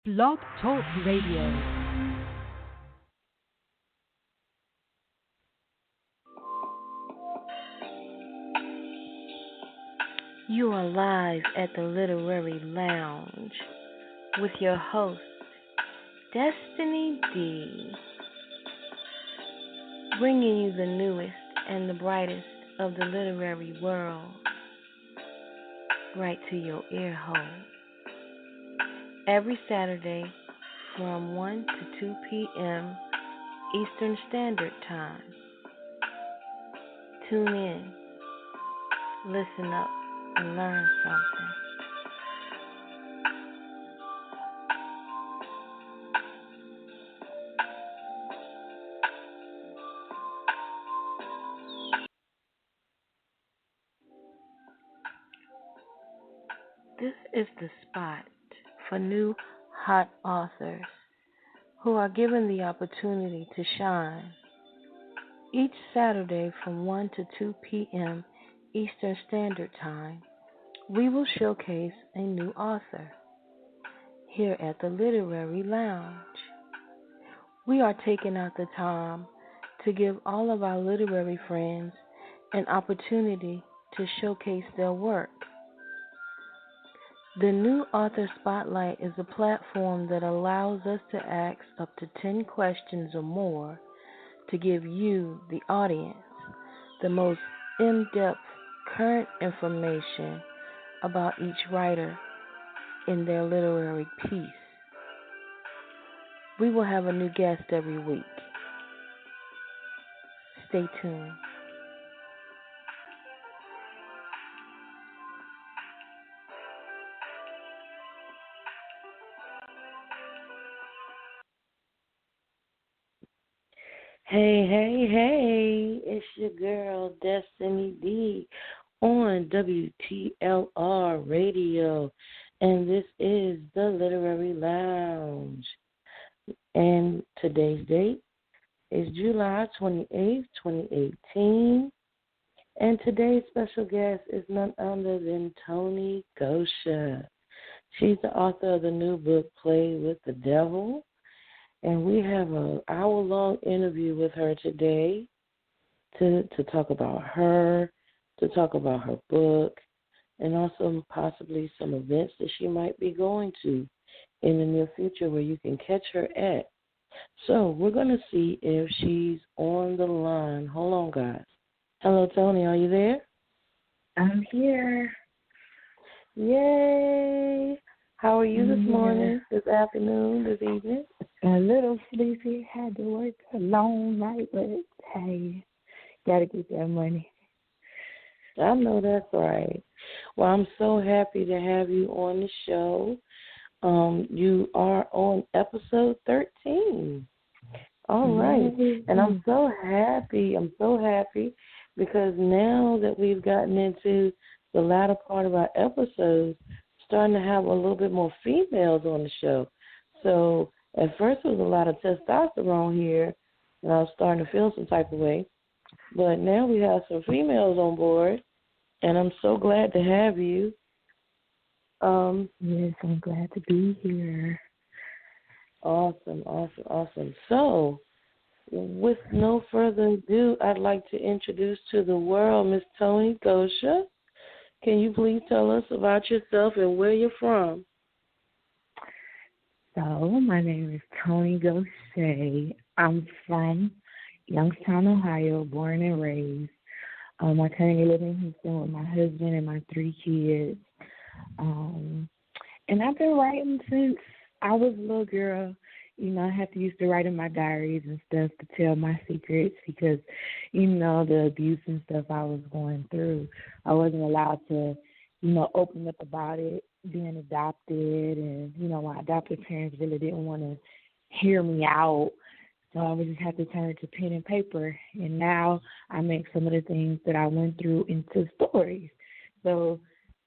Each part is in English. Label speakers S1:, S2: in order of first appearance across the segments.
S1: Blog Talk Radio.
S2: You are live at the Literary Lounge with your host, Destinee D, bringing you the newest and the brightest of the literary world right to your ear hole. Every Saturday from 1 to 2 p.m. Eastern Standard Time. Tune in, listen up, and learn something. This is the spot for new hot authors who are given the opportunity to shine. Each Saturday from 1 to 2 p.m. Eastern Standard Time, we will showcase a new author here at the Literary Lounge. We are taking out the time to give all of our literary friends an opportunity to showcase their work. The New Author Spotlight is a platform that allows us to ask up to 10 questions or more to give you, the audience, the most in-depth current information about each writer in their literary piece. We will have a new guest every week. Stay tuned. Hey, it's your girl, Destinee D, on WTLR Radio, and this is the Literary Lounge. And today's date is July 28th, 2018, and today's special guest is none other than Toni Gosha. She's the author of the new book, Play with the Devil. And we have an hour-long interview with her today to talk about her, to talk about her book, and also possibly some events that she might be going to in the near future where you can catch her at. So we're going to see if she's on the line. Hold on, guys. Hello, Toni. Are you there?
S3: I'm here.
S2: Yay. How are you this morning, this afternoon, this evening?
S3: A little sleepy. Had to work a long night, but hey, gotta get that money.
S2: I know that's right. Well, I'm so happy to have you on the show. You are on episode 13. All right. And I'm so happy. Because now that we've gotten into the latter part of our episodes, starting to have a little bit more females on the show. So at first there was a lot of testosterone here, and I was starting to feel some type of way. But now we have some females on board, and I'm so glad to have you.
S3: Yes, I'm glad to be here.
S2: Awesome. So with no further ado, I'd like to introduce to the world Miss Toni Gosha. Can you please tell us about yourself and where you're from?
S3: So, my name is Toni Gosha. I'm from Youngstown, Ohio, born and raised. I currently live in Houston with my husband and my 3 kids. And I've been writing since I was a little girl. You know, I had to used to write in my diaries and stuff to tell my secrets because, you know, the abuse and stuff I was going through. I wasn't allowed to, you know, open up about it, being adopted. And, you know, my adopted parents really didn't want to hear me out. So I would just have to turn to pen and paper. And now I make some of the things that I went through into stories. So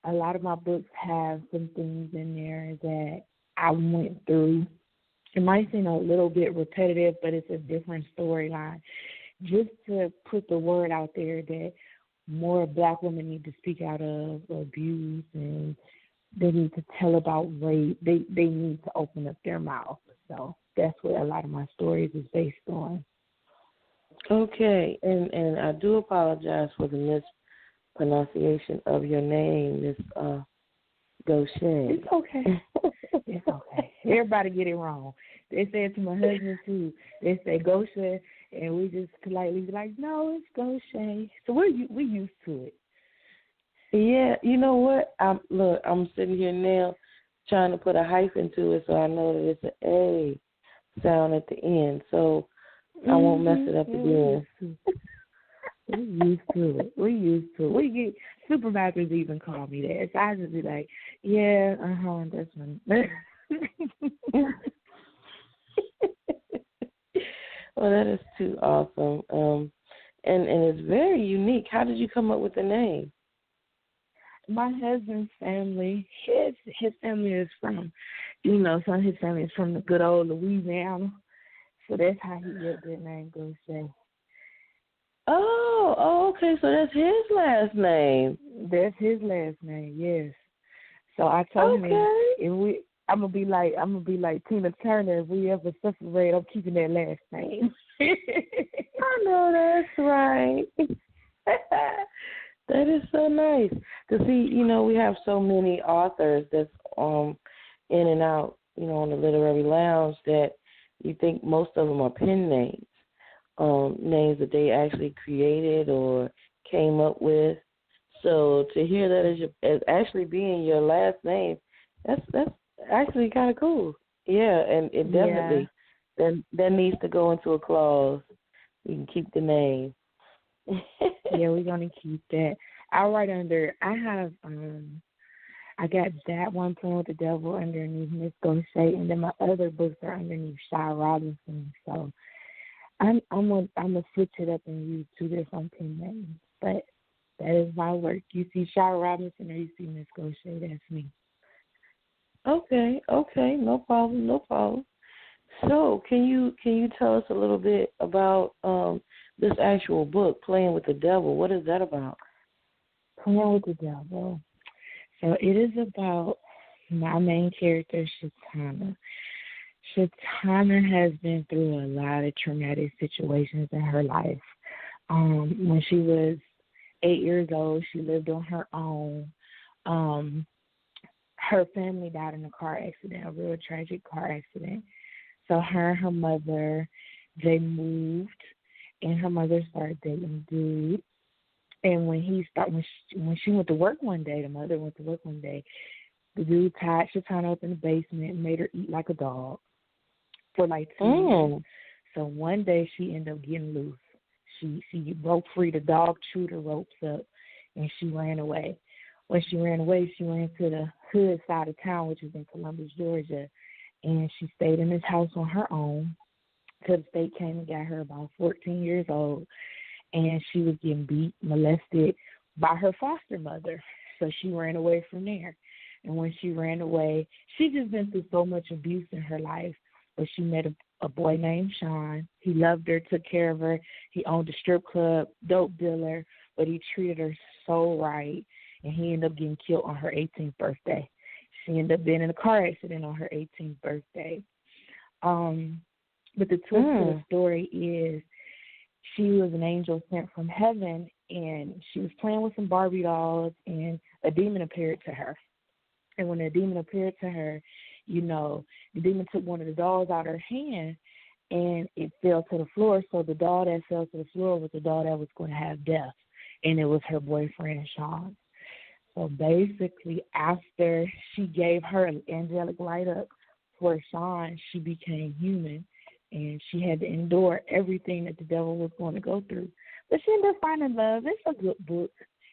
S3: a lot of my books have some things in there that I went through. It might seem a little bit repetitive, but it's a different storyline. Just to put the word out there that more Black women need to speak out of abuse and they need to tell about rape. They need to open up their mouth. So that's what a lot of my stories is based on.
S2: Okay, and I do apologize for the mispronunciation of your name, Miss Gosha.
S3: It's okay. It's okay. Everybody get it wrong. They say it to my husband too. They say Gosha, and we just politely be like, no, it's Gosha. So we used to it.
S2: Yeah, you know what? I'm sitting here now trying to put a hyphen to it so I know that it's an A sound at the end, so I won't mess it up again.
S3: We used to it. We get supervisors even call me that. So I just be like, yeah, that's one.
S2: Well, that is too awesome. And it's very unique. How did you come up with the name?
S3: My husband's family, his family is from, some of his family is from the good old Louisiana. So that's how he got that name, Gosha.
S2: Oh, okay. So that's his last name.
S3: That's his last name, yes. So I told him I'm gonna be like Tina Turner. If we ever separate, I'm keeping that last name.
S2: I know that's right. That is so nice to see. We have so many authors that's in and out, on the literary lounge that you think most of them are pen names, names that they actually created or came up with. So to hear that as actually being your last name, that's actually kind of cool. Yeah, and it definitely that needs to go into a clause. You can keep the name.
S3: Yeah, we're gonna keep that. I write under. I got that one, Playing with the Devil, underneath Miss Gosha, and then my other books are underneath Shy Robinson. So I'm gonna switch it up and use two different pen names. But that is my work. You see Shy Robinson or you see Miss Gosha, that's me.
S2: Okay, no problem. So can you tell us a little bit about this actual book, Playing with the Devil? What is that about?
S3: Playing with the Devil. So it is about my main character, Shatana. Shatana has been through a lot of traumatic situations in her life. When she was 8 years old, she lived on her own. Her family died in a car accident, a real tragic car accident. So her and her mother, they moved, and her mother started dating a dude. And when she went to work one day, the mother went to work one day, the dude tied Shatana up in the basement and made her eat like a dog for like 2 years. So one day she ended up getting loose. She broke free. The dog chewed her ropes up, and she ran away. When she ran away, she ran to the hood side of town, which is in Columbus, Georgia, and she stayed in this house on her own till the state came and got her about 14 years old. And she was getting beat, molested by her foster mother. So she ran away from there. And when she ran away, she just been through so much abuse in her life. But she met a boy named Sean. He loved her, took care of her. He owned a strip club, dope dealer, but he treated her so right. And he ended up getting killed on her 18th birthday. She ended up being in a car accident on her 18th birthday. But the twist of the story is, she was an angel sent from heaven, and she was playing with some Barbie dolls, and a demon appeared to her. And when the demon appeared to her, the demon took one of the dolls out of her hand, and it fell to the floor. So the doll that fell to the floor was the doll that was going to have death, and it was her boyfriend, Sean. So basically, after she gave her an angelic light up for Sean, she became human. And she had to endure everything that the devil was going to go through. But she ended up finding love. It's a good book.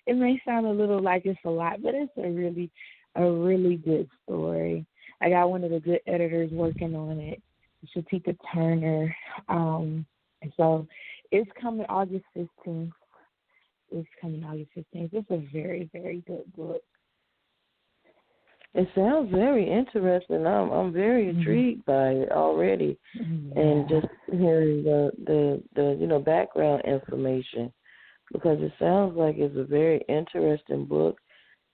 S3: It may sound a little like it's a lot, but it's a really good story. I got one of the good editors working on it, Shatika Turner. And so it's coming August 15th. It's a very, very good book.
S2: It sounds very interesting. I'm very intrigued by it already, and just hearing the background information, because it sounds like it's a very interesting book,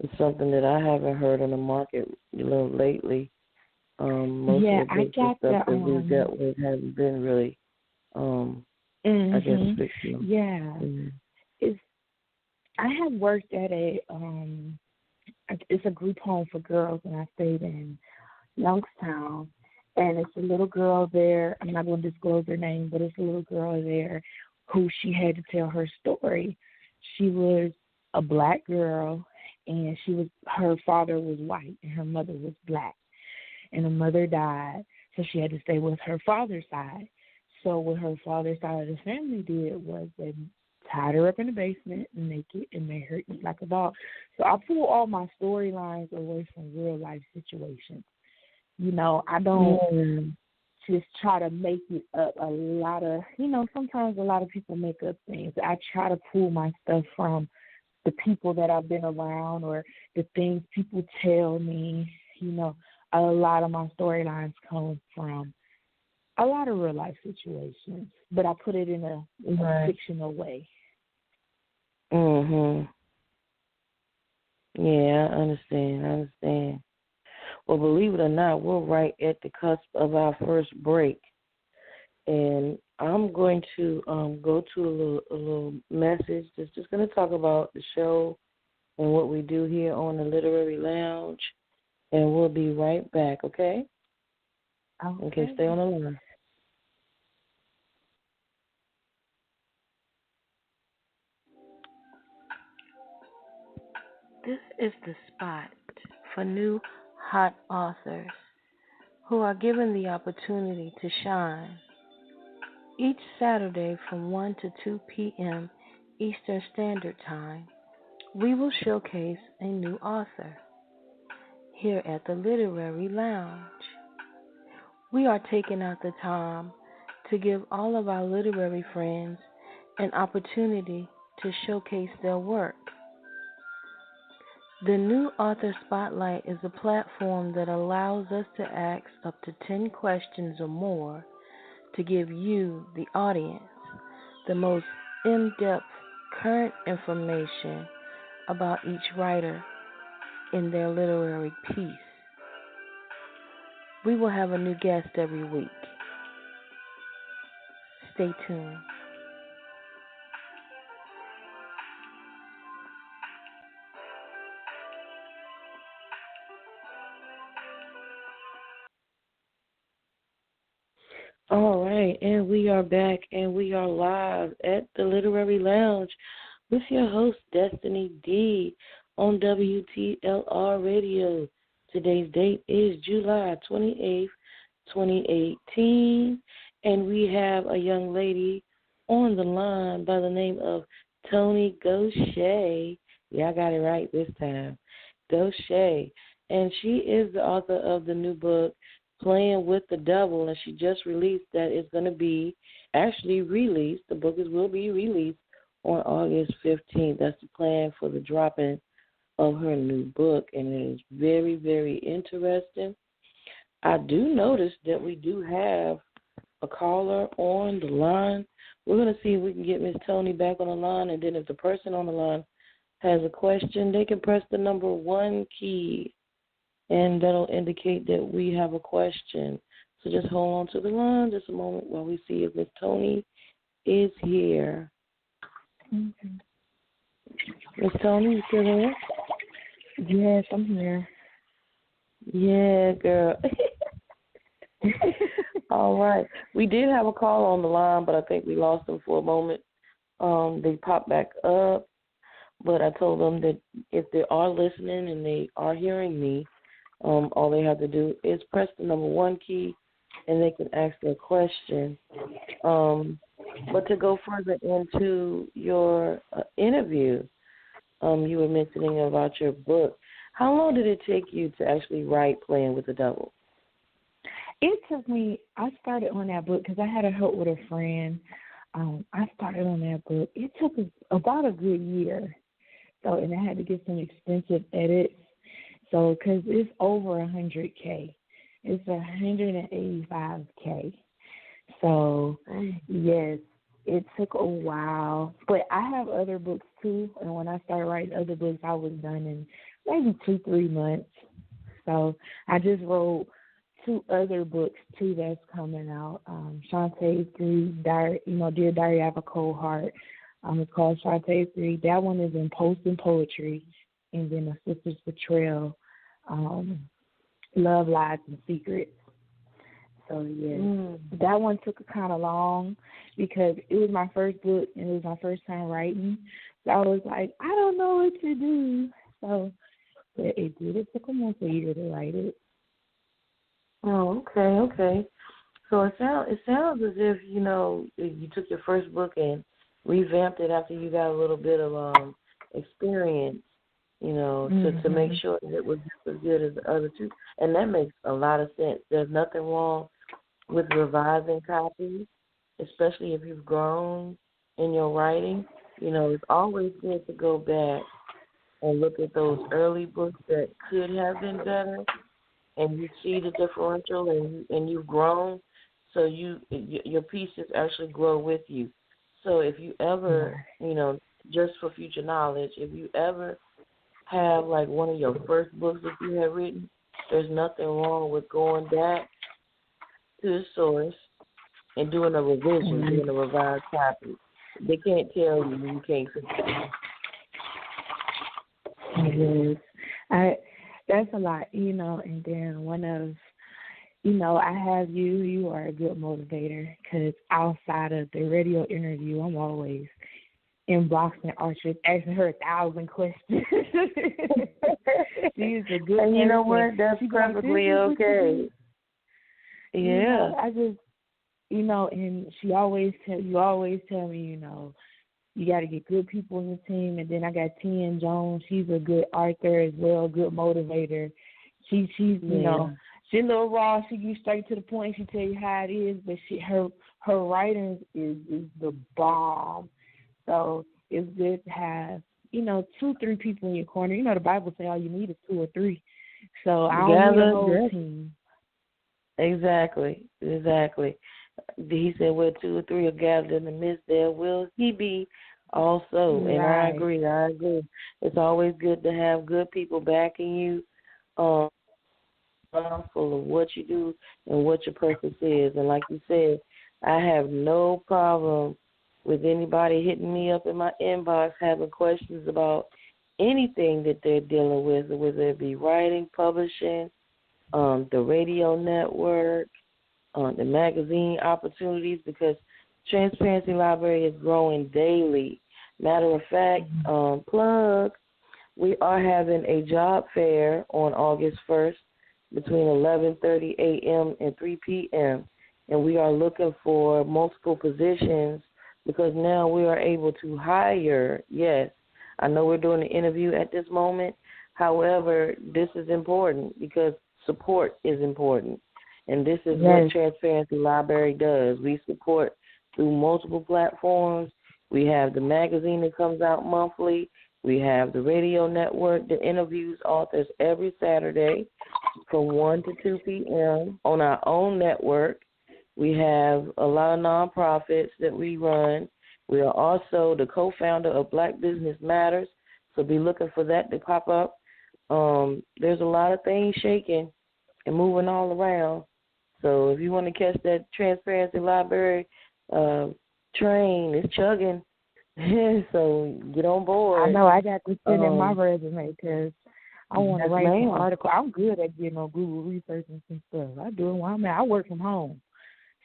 S2: It's something that I haven't heard on the market, lately. Most
S3: Yeah,
S2: of the
S3: I
S2: books and
S3: got
S2: stuff
S3: the
S2: that we've dealt with haven't been really, I guess, fictional.
S3: yeah.
S2: Mm-hmm.
S3: It's I have worked at it's a group home for girls, and I stayed in Youngstown, and it's a little girl there. I'm not going to disclose her name, but it's a little girl there who she had to tell her story. She was a black girl, and her father was white and her mother was black, and her mother died, so she had to stay with her father's side. So what her father's side of the family did was they tied her up in the basement naked and made her eat like a dog. So I pull all my storylines away from real life situations. I don't just try to make it up. Sometimes a lot of people make up things. I try to pull my stuff from the people that I've been around or the things people tell me. A lot of my storylines come from a lot of real life situations, but I put it in a fictional way.
S2: Mhm. Yeah, I understand. Well, believe it or not, we're right at the cusp of our first break, and I'm going to go to a little message that's just going to talk about the show and what we do here on the Literary Lounge, and we'll be right back. Okay? Okay, stay on the line.
S1: This is the spot for new hot authors who are given the opportunity to shine. Each Saturday from 1 to 2 p.m. Eastern Standard Time, we will showcase a new author here at the Literary Lounge. We are taking out the time to give all of our literary friends an opportunity to showcase their work. The new Author Spotlight is a platform that allows us to ask up to 10 questions or more to give you, the audience, the most in-depth current information about each writer in their literary piece. We will have a new guest every week. Stay tuned.
S2: All right, and we are back, and we are live at the Literary Lounge with your host, Destinee D, on WTLR Radio. Today's date is July 28th, 2018, and we have a young lady on the line by the name of Toni Gosha. Yeah, I got it right this time. Gosha. And she is the author of the new book, Playing with the Devil, and she just released that it's going to be actually released. The book will be released on August 15th. That's the plan for the dropping of her new book, and it is very, very interesting. I do notice that we do have a caller on the line. We're going to see if we can get Miss Toni back on the line, and then if the person on the line has a question, they can press the number 1 key, and that'll indicate that we have a question. So just hold on to the line just a moment while we see if Miss Toni is here.
S3: Okay.
S2: Miss Toni, you still there?
S3: Yes, I'm here.
S2: Yeah, girl. All right. We did have a call on the line, but I think we lost them for a moment. They popped back up, but I told them that if they are listening and they are hearing me, all they have to do is press the number 1 key, and they can ask their question. But to go further into your interview, you were mentioning about your book. How long did it take you to actually write Playing with the Devil?
S3: It took me, I started on that book because I had a help with a friend. I started on that book. It took about a good year. And I had to get some extensive edits. So, because it's over 100K. It's 185K. So, yes, it took a while. But I have other books, too. And when I started writing other books, I was done in maybe 2-3 months. So I just wrote 2 other books too that's coming out. Shantae's 3, Dear Diary of a Cold Heart. It's called Shantae's 3. That one is in Post and Poetry, and then A Sister's Betrayal, Love, Lies, and Secrets. So, yeah, that one took kind of long because it was my first book and it was my first time writing. So I was like, I don't know what to do. So, but it did. It took almost a year to write it.
S2: Oh, okay. So it sounds as if, you took your first book and revamped it after you got a little bit of experience, to make sure that it was just as good as the other two. And that makes a lot of sense. There's nothing wrong with revising copies, especially if you've grown in your writing. It's always good to go back and look at those early books that could have been better, and you see the differential, and you've grown, so your pieces actually grow with you. So if you ever, just for future knowledge, if you ever have like one of your first books that you have written, there's nothing wrong with going back to the source and doing a revision, doing a revised copy. They can't tell you you can't fix it.
S3: Yes. That's a lot, and then one of, I have you. You are a good motivator because outside of the radio interview, I'm always inboxing Archer, asking her 1,000 questions. She's a good
S2: and you
S3: person.
S2: know what? That's perfectly okay. Yeah.
S3: I just, and you always tell me, you got to get good people in the team. And then I got Tian Jones. She's a good author as well, good motivator. She's she's a little raw. She gets straight to the point. She tell you how it is, but her writing is the bomb. So it's good to have 2-3 people in your corner. The Bible says all you need is 2 or 3. So I don't need a whole team.
S2: Exactly. He said, where 2 or 3 are gathered in the midst, there will he be also.
S3: Right.
S2: And I agree. It's always good to have good people backing you, mindful of what you do and what your purpose is. And like you said, I have no problem with anybody hitting me up in my inbox having questions about anything that they're dealing with, whether it be writing, publishing, the radio network, the magazine opportunities, because Transparency Library is growing daily. Matter of fact, plug, we are having a job fair on August 1st between 11:30 a.m. and 3 p.m., and we are looking for multiple positions because now we are able to hire. Yes, I know we're doing an interview at this moment. However, this is important because support is important. And this is what Transparency Library does. We support through multiple platforms. We have the magazine that comes out monthly. We have the radio network that interviews authors every Saturday from 1 to 2 p.m. on our own network. We have a lot of nonprofits that we run. We are also the co-founder of Black Business Matters, so be looking for that to pop up. There's a lot of things shaking and moving all around. So if you want to catch that Transparency Library train, it's chugging. So get on board.
S3: I know I got to send in my resume because I want to write an article. I'm good at getting on Google researching some stuff. I do it while I'm at. I work from home.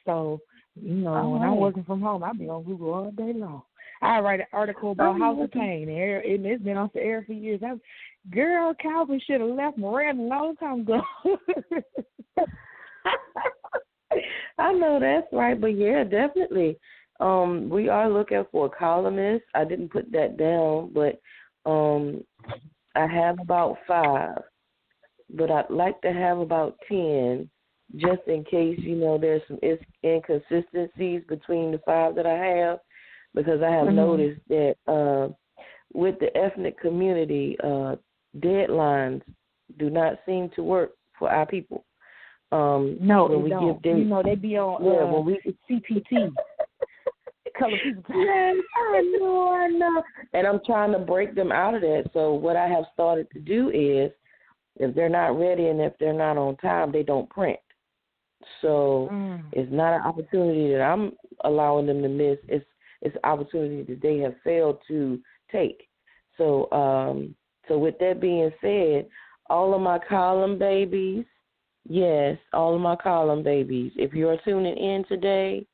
S3: So, when I'm working from home, I be on Google all day long. I write an article about House of Pain, and it's been off the air for years. Girl, Calvin should have left Miranda a long time ago.
S2: I know that's right, but yeah, definitely. We are looking for columnists. I didn't put that down, but I have about 5, but I'd like to have about 10, just in case, there's some inconsistencies between the 5 that I have, because I have noticed that with the ethnic community, deadlines do not seem to work for our people.
S3: No,
S2: when we
S3: don't.
S2: Give dates,
S3: they be on when we CPT. color people.
S2: Yes, I know. And I'm trying to break them out of that. So what I have started to do is, if they're not ready and if they're not on time, they don't print. So it's not an opportunity that I'm allowing them to miss. It's an opportunity that they have failed to take. So so with that being said, all of my column babies, yes, all of my column babies, if you're tuning in today,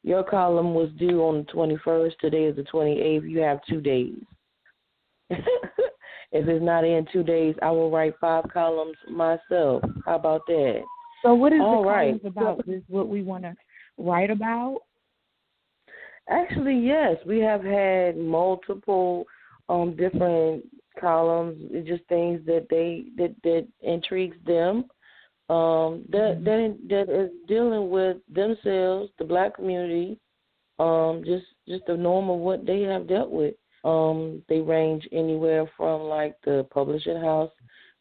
S2: your column was due on the 21st. Today is the 28th. You have 2 days. If it's not in 2 days, I will write 5 columns myself. How about that?
S3: So what is
S2: All
S3: the
S2: right.
S3: columns about? Is what we want to write about?
S2: Actually, yes. We have had multiple different columns, just things that intrigues them. That is dealing with themselves, the Black community, just the norm of what they have dealt with. They range anywhere from like the publishing house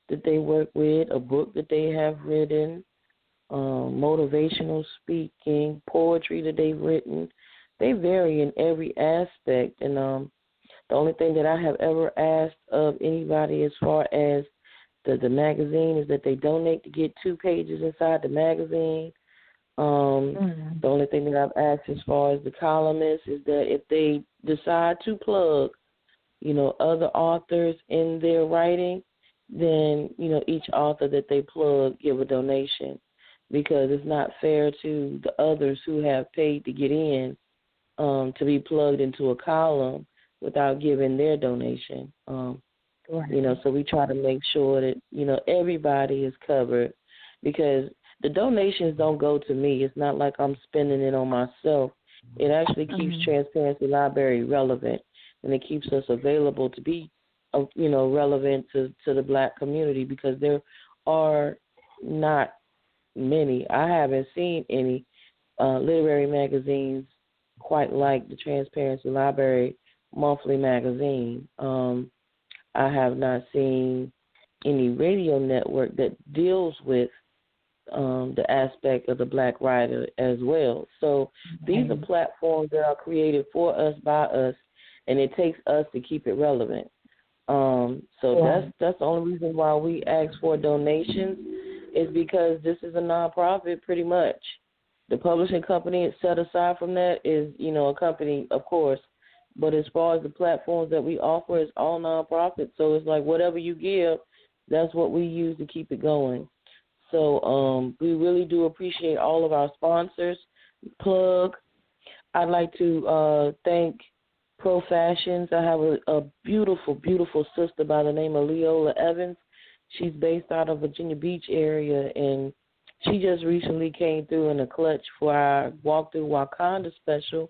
S2: that they work with, a book that they have written, motivational speaking, poetry that they've written. They vary in every aspect, and the only thing that I have ever asked of anybody as far as the magazine is that they donate to get 2 pages inside the magazine. The only thing that I've asked as far as the columnists is that if they decide to plug, other authors in their writing, then, each author that they plug give a donation, because it's not fair to the others who have paid to get in to be plugged into a column without giving their donation. So we try to make sure that, everybody is covered, because the donations don't go to me. It's not like I'm spending it on myself. It actually keeps Transparency Library relevant, and it keeps us available to be, relevant to the Black community, because there are not many. I haven't seen any literary magazines quite like the Transparency Library monthly magazine. I have not seen any radio network that deals with the aspect of the Black writer as well. So these are platforms that are created for us, by us, and it takes us to keep it relevant. That's the only reason why we ask for donations, is because this is a nonprofit pretty much. The publishing company set aside from that is, a company, of course, but as far as the platforms that we offer, it's all nonprofit. So it's like whatever you give, that's what we use to keep it going. So we really do appreciate all of our sponsors. Plug. I'd like to thank Pro Fashions. I have a beautiful, beautiful sister by the name of Leola Evans. She's based out of Virginia Beach area, and she just recently came through in a clutch for our Walk Through Wakanda special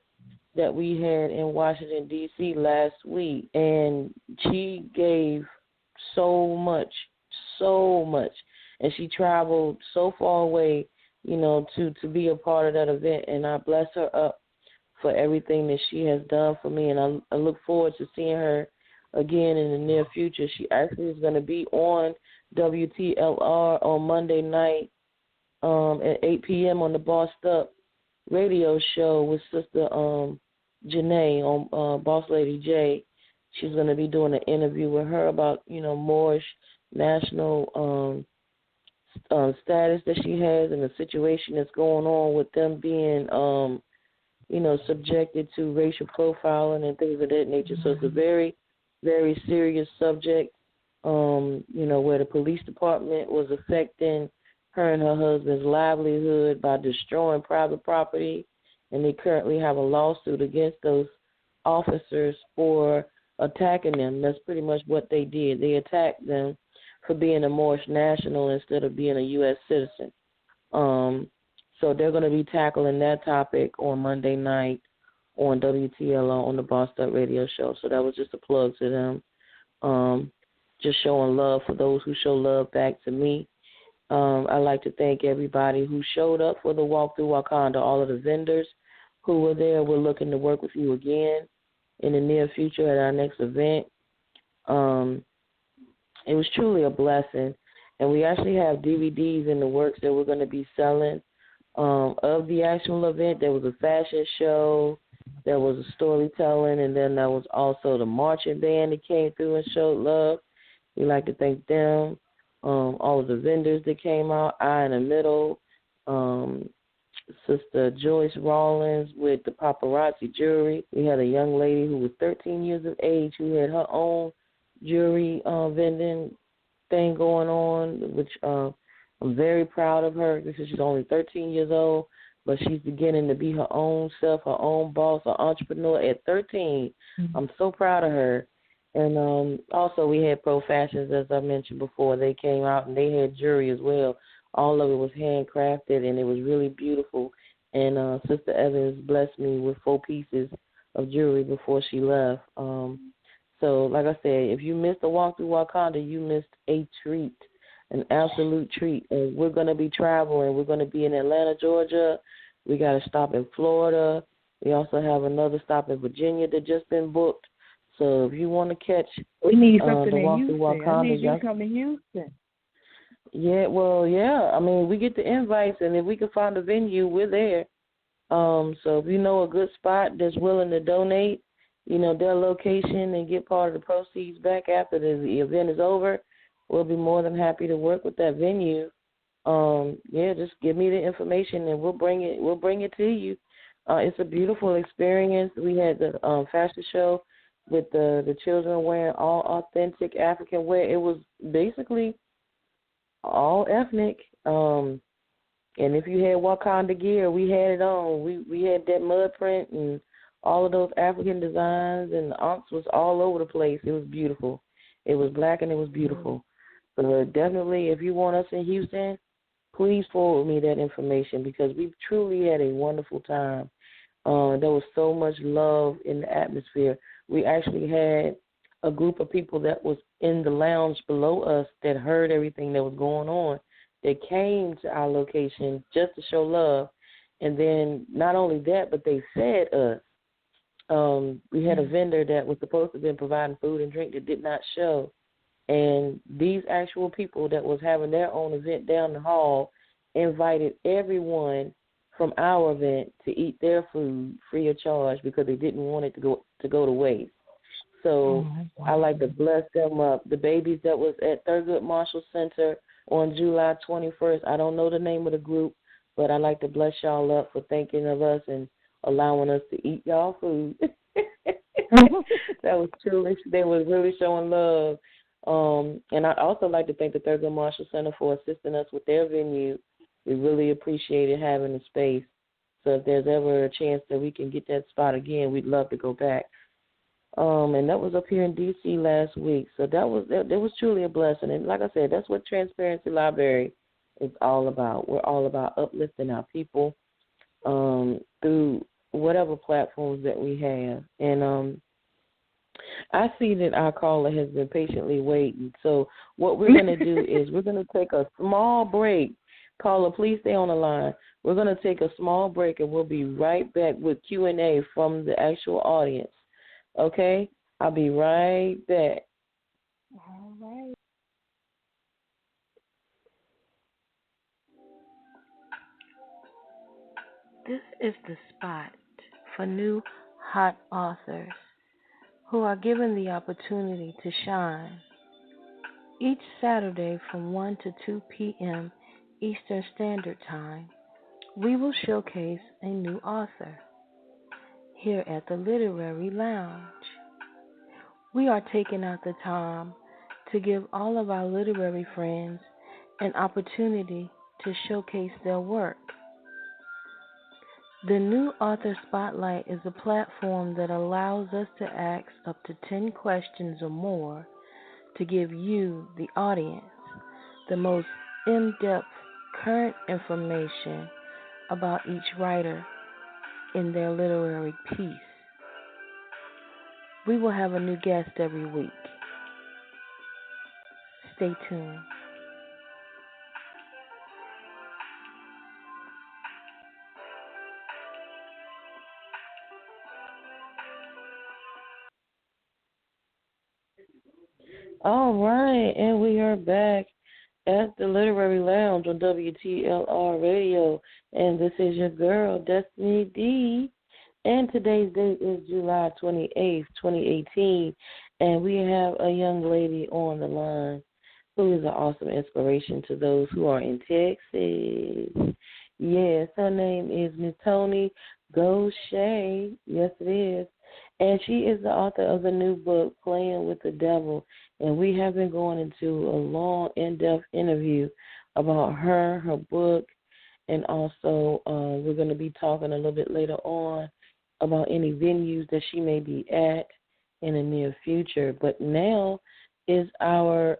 S2: that we had in Washington, D.C. last week. And she gave so much. And she traveled so far away, to be a part of that event. And I bless her up for everything that she has done for me. And I look forward to seeing her again in the near future. She actually is going to be on WTLR on Monday night at 8 p.m. on the Bossed Up radio show with Sister Janae on Boss Lady J. She's going to be doing an interview with her about, Moorish national status that she has, and the situation that's going on with them being, subjected to racial profiling and things of that nature. So it's a very, very serious subject, where the police department was affecting her and her husband's livelihood by destroying private property, and they currently have a lawsuit against those officers for attacking them. That's pretty much what they did. They attacked them for being a Moorish national instead of being a U.S. citizen. So they're going to be tackling that topic on Monday night on WTLR on the Bossed Up radio show. So that was just a plug to them. Just showing love for those who show love back to me. I'd like to thank everybody who showed up for the Walk Through Wakanda, all of the vendors who were there. We're looking to work with you again in the near future at our next event. It was truly a blessing, and we actually have DVDs in the works that we're going to be selling of the actual event. There was a fashion show. There was a storytelling, and then there was also the marching band that came through and showed love. We like to thank them. All of the vendors that came out, I in the middle, Sister Joyce Rawlins with the paparazzi jewelry. We had a young lady who was 13 years of age who had her own jewelry vending thing going on, which I'm very proud of her because she's only 13 years old, but she's beginning to be her own self, her own boss, her entrepreneur at 13. Mm-hmm. I'm so proud of her. And also we had Pro Fashions, as I mentioned before. They came out and they had jewelry as well. All of it was handcrafted, and it was really beautiful. And Sister Evans blessed me with 4 pieces of jewelry before she left. So, like I said, if you missed the walk through Wakanda, you missed a treat, an absolute treat. And we're going to be traveling. We're going to be in Atlanta, Georgia. We got a stop in Florida. We also have another stop in Virginia that just been booked. So if you want to catch
S3: we need something
S2: the walk
S3: in
S2: through
S3: Houston.
S2: Wakanda,
S3: I need you to come to Houston.
S2: Yeah, well, yeah. I mean, we get the invites, and if we can find a venue, we're there. So if you know a good spot that's willing to donate, their location and get part of the proceeds back after the event is over, we'll be more than happy to work with that venue. Just give me the information, and we'll bring it to you. It's a beautiful experience. We had the fashion show with the children wearing all authentic African wear. It was basically all ethnic, and if you had Wakanda gear, we had it on. We had that mud print and all of those African designs, and the aunts was all over the place. It was beautiful. It was black and it was beautiful. So definitely, if you want us in Houston, please forward me that information because we truly had a wonderful time. There was so much love in the atmosphere. We actually had a group of people that was in the lounge below us that heard everything that was going on. They came to our location just to show love. And then not only that, but they fed us. We had a vendor that was supposed to have been providing food and drink that did not show. And these actual people that was having their own event down the hall invited everyone from our event to eat their food free of charge because they didn't want it to go to waste. So I like to bless them up. The babies that was at Thurgood Marshall Center on July 21st, I don't know the name of the group, but I like to bless y'all up for thinking of us and allowing us to eat y'all food. That was truly, they was really showing love. And I'd also like to thank the Thurgood Marshall Center for assisting us with their venue. We really appreciated having the space. So if there's ever a chance that we can get that spot again, we'd love to go back. And that was up here in D.C. last week. So that was truly a blessing. And like I said, that's what Transparency Library is all about. We're all about uplifting our people through whatever platforms that we have. And I see that our caller has been patiently waiting. So what we're going to do is we're going to take a small break. Caller, please stay on the line. We're going to take a small break, and we'll be right back with Q&A from the actual audience. Okay? I'll be right back.
S3: All right.
S1: This is the spot for new hot authors who are given the opportunity to shine. Each Saturday from 1 to 2 p.m. Eastern Standard Time, we will showcase a new author here at the Literary Lounge. We are taking out the time to give all of our literary friends an opportunity to showcase their work. The New Author Spotlight is a platform that allows us to ask up to 10 questions or more to give you, the audience, the most in-depth current information about each writer in their literary piece. We will have a new guest every week. Stay tuned.
S2: All right, and we are back at the Literary Lounge on WTLR Radio, and this is your girl, Destinee D, And today's date is July 28th, 2018. And we have a young lady on the line who is an awesome inspiration to those who are in Texas. Yes, her name is Miss Toni Gosha. Yes, it is. And she is the author of the new book, Playing with the Devil. And we have been going into a long, in-depth interview about her book, and also we're going to be talking a little bit later on about any venues that she may be at in the near future. But now is our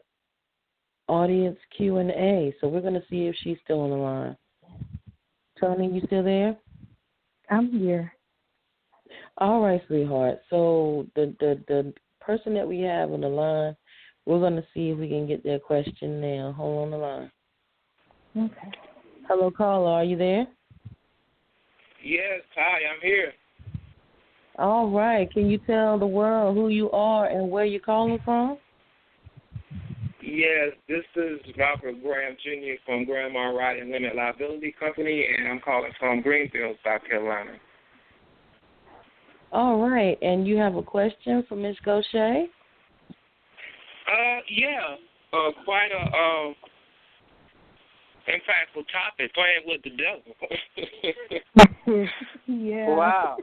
S2: audience Q&A, so we're going to see if she's still on the line. Toni, you still there?
S3: I'm here.
S2: All right, sweetheart. So the person that we have on the line, we're going to see if we can get their question now. Hold on the line.
S3: Okay.
S2: Hello, caller. Are you there?
S4: Yes, hi, I'm here.
S2: All right. Can you tell the world who you are and where you're calling from?
S4: Yes, this is Robert Graham Jr. from Grandma Wright and Limit Liability Company, and I'm calling from Greenfield, South Carolina.
S2: All right. And you have a question for Ms. Gosha?
S4: Yeah, quite a impactful topic, playing with the devil.
S3: Yeah.
S4: Wow.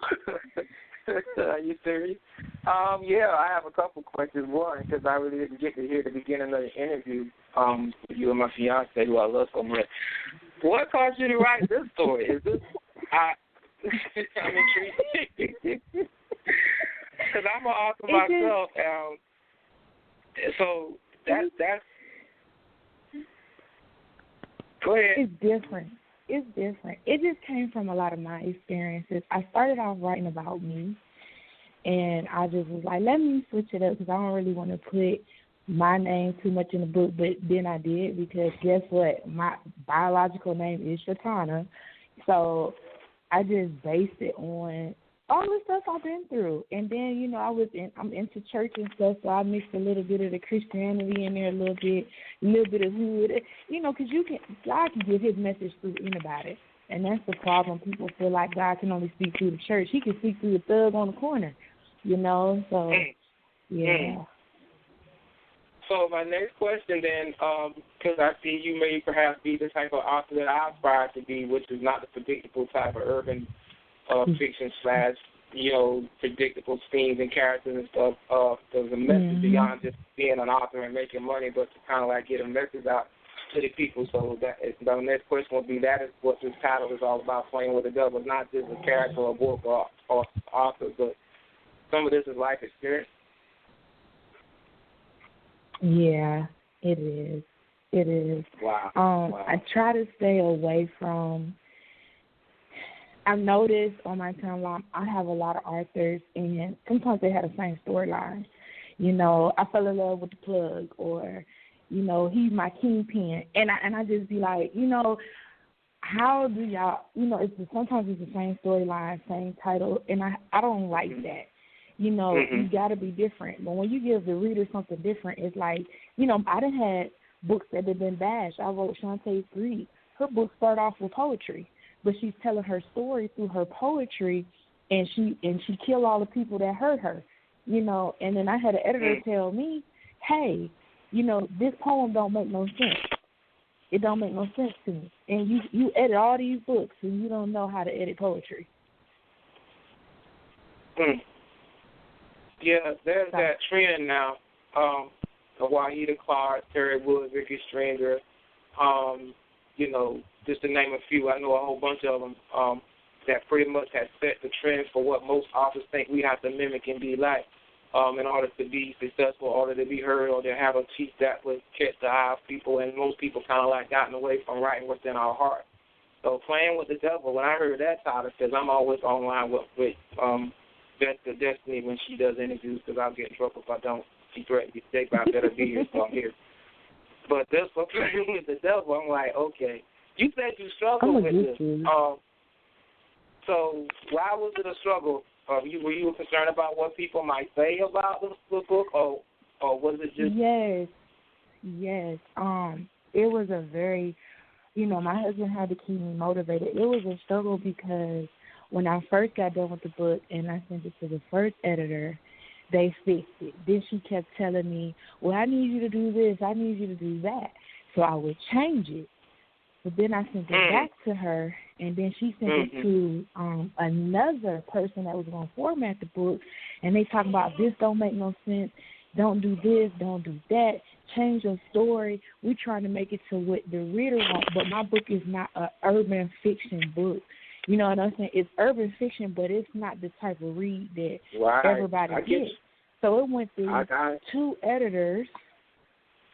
S4: Are you serious? Yeah, I have a couple questions. One, because I really didn't get to hear the beginning of the interview with you and my fiance, who I love so much. What caused you to write this story? Is this I'm intrigued because I'm an author myself. So that's. Go ahead.
S3: It's different. It just came from a lot of my experiences. I started off writing about me, and I just was like, let me switch it up because I don't really want to put my name too much in the book. But then I did, because guess what? My biological name is Shatana. So I just based it on all the stuff I've been through. And then, you know, I'm into church and stuff, so I mixed a little bit of the Christianity in there, a little bit of hood. You know, because God can get his message through anybody. And that's the problem. People feel like God can only speak through the church. He can speak through the thug on the corner, you know. So, yeah.
S4: So my next question then, because I see you may perhaps be the type of author that I aspire to be, which is not the predictable type of urban fiction / predictable themes and characters and stuff. There's a message beyond just being an author and making money, but to kind of like get a message out to the people. So the next question would be, that is what this title is all about, Playing with the Devil. It's not just a character or book or author, but some of this is life experience.
S3: Yeah, it is. It is.
S4: Wow.
S3: I try to stay away from. I've noticed on my timeline, I have a lot of authors, and sometimes they have the same storyline. You know, I fell in love with the plug, or, you know, he's my kingpin. And I just be like, you know, how do y'all, you know, sometimes it's the same storyline, same title, and I don't like that. You know, you got to be different. But when you give the reader something different, it's like, you know, I done had books that have been bashed. I wrote Shantae's Greed. Her book started off with poetry, but she's telling her story through her poetry, and she killed all the people that hurt her, you know. And then I had an editor tell me, hey, you know, this poem don't make no sense. It don't make no sense to me. And you edit all these books, and you don't know how to edit poetry.
S4: Yeah, there's that trend now. Wahida Clark, Terry Woods, Ricky Stringer, you know, just to name a few. I know a whole bunch of them that pretty much has set the trend for what most authors think we have to mimic and be like in order to be successful, in order to be heard, or to have a piece that would catch the eye of people. And most people kind of like gotten away from writing what's in our heart. So Playing with the Devil, when I heard that title, because I'm always online with Destinee when she does interviews, because I'll get in trouble if I don't. She threatened me today, but I better be here, so I'm here. But this for Playing with the Devil, I'm like, okay. You said you struggled with this. So why was it a struggle? Were you concerned about what people might say about the book, or was it just?
S3: Yes. It was a very, you know, my husband had to keep me motivated. It was a struggle because when I first got done with the book and I sent it to the first editor, they fixed it. Then she kept telling me, well, I need you to do this, I need you to do that. So I would change it. But then I sent it back to her, and then she sent it to another person that was going to format the book, and they talk about this don't make no sense, don't do this, don't do that, change your story. We're trying to make it to what the reader wants, but my book is not an urban fiction book. You know what I'm saying? It's urban fiction, but it's not the type of read that everybody gets. So it went through 2 editors.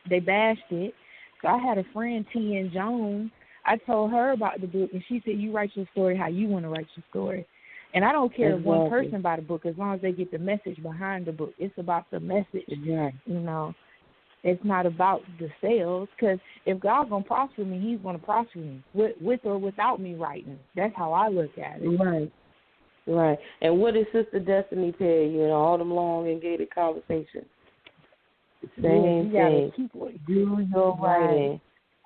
S3: They bashed it. So I had a friend, T.N. Jones. I told her about the book, and she said, you write your story how you want to write your story. And I don't care if one person buy the book as long as they get the message behind the book. It's about the message, you know. It's not about the sales, because if God's going to prosper me, he's going to prosper me, with or without me writing. That's how I look at it.
S2: Right. And what did Sister Destinee tell you in all them long and gated conversations? Same thing. Do your writing.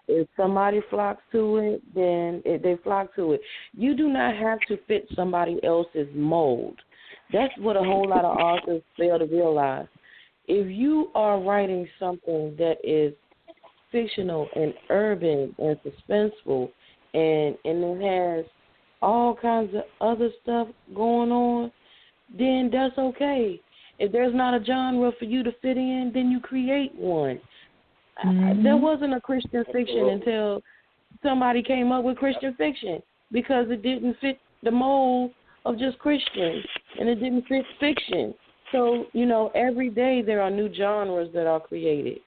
S2: If somebody flocks to it, then they flock to it. You do not have to fit somebody else's mold. That's what a whole lot of authors fail to realize. If you are writing something that is fictional and urban and suspenseful and it has all kinds of other stuff going on, then that's okay. If there's not a genre for you to fit in, then you create one. There wasn't a Christian fiction until somebody came up with Christian fiction, because it didn't fit the mold of just Christian, and it didn't fit fiction. So, you know, every day there are new genres that are created,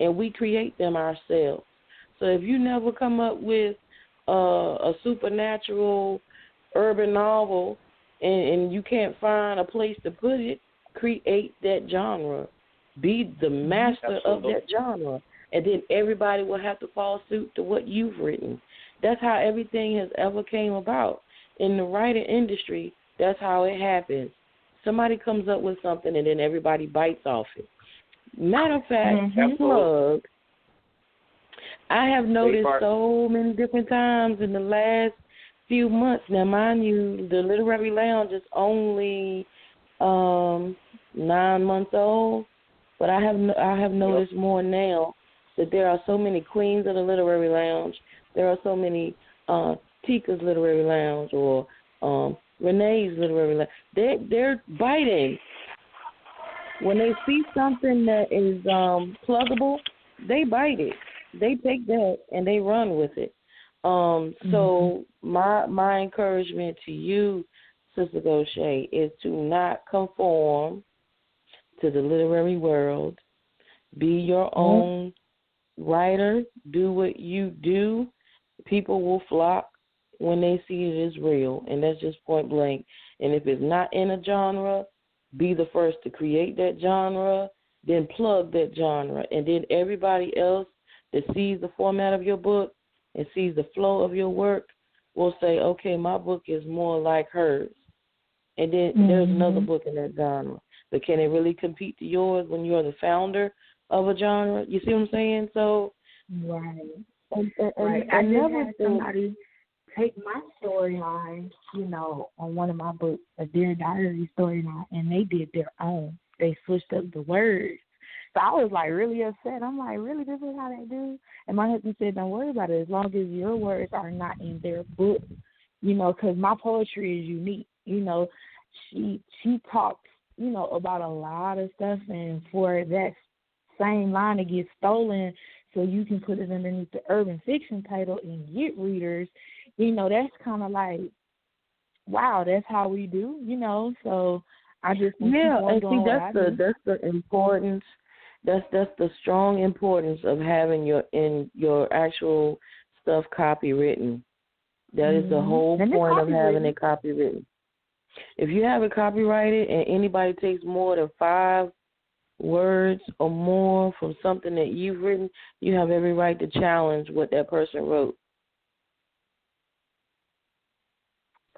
S2: and we create them ourselves. So if you never come up with a supernatural urban novel and you can't find a place to put it, create that genre. Be the master of that genre. And then everybody will have to follow suit to what you've written. That's how everything has ever came about. In the writing industry, that's how it happens. Somebody comes up with something and then everybody bites off it. Matter of fact, plug, I have noticed so many different times in the last few months. Now, mind you, the Literary Lounge is only 9 months old, but I have noticed more now that there are so many queens of the Literary Lounge. There are so many Tika's Literary Lounge or Renee's Literary Lounge. They're biting. When they see something that is pluggable, they bite it. They take that and they run with it. So my encouragement to you, Sister Gosha, is to not conform to the literary world. Be your own writer. Do what you do. People will flock when they see it is real, and that's just point blank. And if it's not in a genre, be the first to create that genre, then plug that genre, and then everybody else that sees the format of your book and sees the flow of your work will say, okay, my book is more like hers. And then there's another book in that genre. But can it really compete to yours when you're the founder of a genre? You see what I'm saying? So,
S3: right. I never had somebody take my storyline, on one of my books, a Dear Diary storyline, and they did their own. They switched up the words. So I was, really upset. I'm like, really, this is how they do? And my husband said, don't worry about it as long as your words are not in their book, because my poetry is unique. She talks, about a lot of stuff, and for that same line to get stolen so you can put it underneath the urban fiction title and get readers, that's kind of like, wow, that's how we do, so I just
S2: and see, that's the importance. That's the strong importance of having your actual stuff copywritten. That is the whole point of having it copywritten. If you have it copyrighted and anybody takes more than 5 words or more from something that you've written, you have every right to challenge what that person wrote.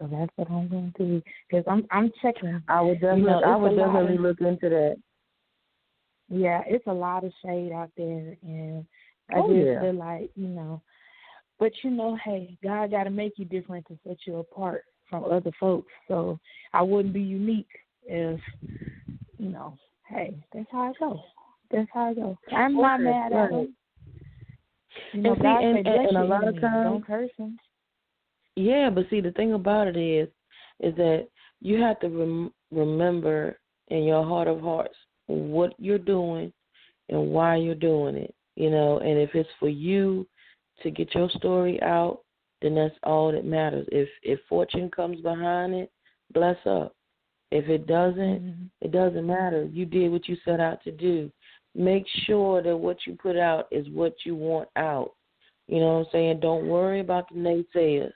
S3: So that's what I'm going to do, because I'm checking.
S2: I would definitely look into that.
S3: Yeah, it's a lot of shade out there, and I just feel like, but hey, God got to make you different to set you apart from other folks. So I wouldn't be unique if, hey, that's how it goes. That's how it goes. I'm not mad at them.
S2: And
S3: God
S2: see,
S3: said, bless
S2: and a
S3: your
S2: lot of
S3: enemies,
S2: times,
S3: don't curse them.
S2: yeah, but see, the thing about it is that you have to remember in your heart of hearts what you're doing and why you're doing it, and if it's for you to get your story out, then that's all that matters. If fortune comes behind it, bless up. If it doesn't, it doesn't matter. You did what you set out to do. Make sure that what you put out is what you want out. You know what I'm saying? Don't worry about the naysayers,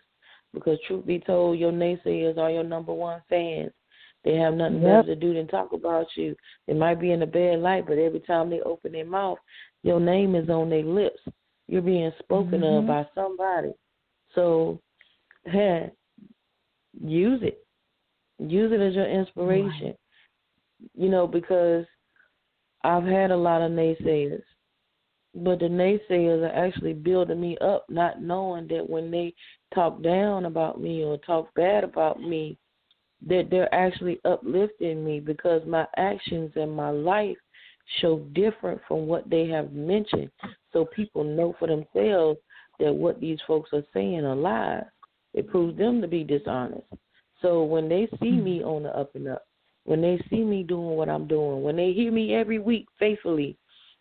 S2: because truth be told, your naysayers are your number one fans. They have nothing better to do than talk about you. They might be in a bad light, but every time they open their mouth, your name is on their lips. You're being spoken of by somebody. So, use it. Use it as your inspiration. Because I've had a lot of naysayers, but the naysayers are actually building me up, not knowing that when they talk down about me or talk bad about me, that they're actually uplifting me, because my actions and my life show different from what they have mentioned. So people know for themselves that what these folks are saying are lies. It proves them to be dishonest. So when they see me on the up and up, when they see me doing what I'm doing, when they hear me every week faithfully,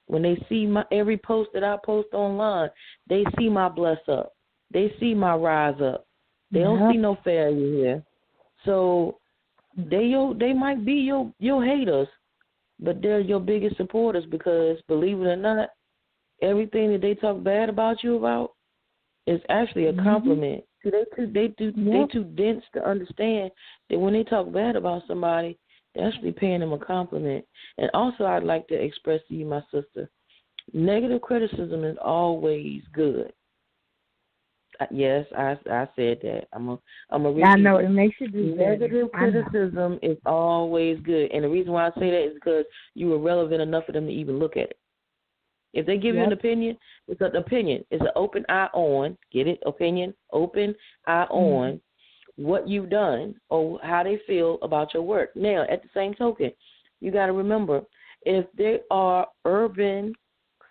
S2: when they see every post that I post online, they see my bless up. They see my rise up. They don't see no failure here. So they might be your haters, but they're your biggest supporters, because believe it or not, everything that they talk bad about you about is actually a compliment. See, they too dense to understand that when they talk bad about somebody, they're actually paying them a compliment. And also, I'd like to express to you, my sister, negative criticism is always good. Yes, I said that. I'm a repeat.
S3: I know, it makes you do
S2: Negative criticism is always good. And the reason why I say that is because you were relevant enough for them to even look at it. If they give you an opinion, it's an opinion. It's an open eye on, get it? Opinion, open eye on what you've done or how they feel about your work. Now, at the same token, you got to remember, if they are urban